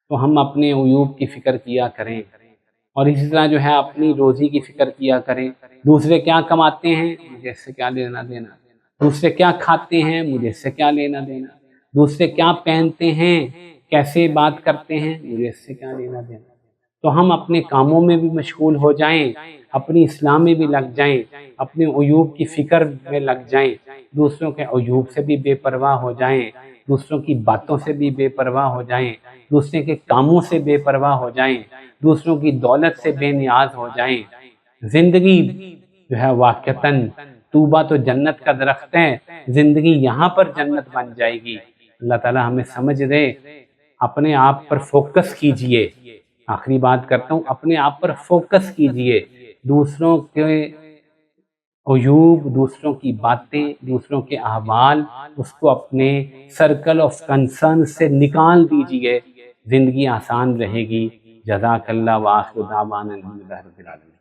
تو ہم اپنے عیوب کی فکر کیا کریں، اور اسی طرح جو ہے اپنی روزی کی فکر کیا کریں۔ دوسرے کیا کماتے ہیں، مجھے اس سے کیا لینا دینا، دوسرے کیا کھاتے ہیں، مجھے اس سے کیا لینا دینا، دوسرے کیا پہنتے ہیں، کیسے بات کرتے ہیں، مجھے اس سے کیا لینا دینا۔ تو ہم اپنے کاموں میں بھی مشغول ہو جائیں، اپنی اصلاح میں بھی لگ جائیں، اپنے عیوب کی فکر میں لگ جائیں، دوسروں کے عیوب سے بھی بے پرواہ ہو جائیں، دوسروں کی باتوں سے بھی بے پرواہ ہو جائیں، دوسرے کے کاموں سے بے پرواہ ہو جائیں، دوسروں کی دولت سے بے نیاز ہو جائیں۔ زندگی جو ہے واقعتاً طوبہ تو جنت کا درخت ہے، زندگی یہاں پر جنت بن جائے گی۔ اللہ تعالیٰ ہمیں سمجھ دے۔ اپنے آپ پر فوکس کیجئے، آخری بات کرتا ہوں، اپنے آپ پر فوکس کیجئے، دوسروں کے عیوب، دوسروں کی باتیں، دوسروں کے احوال، اس کو اپنے سرکل آف کنسرن سے نکال دیجئے، زندگی آسان رہے گی۔ جزاک اللہ، وآخر دعوانا الحمدللہ رب العالمین۔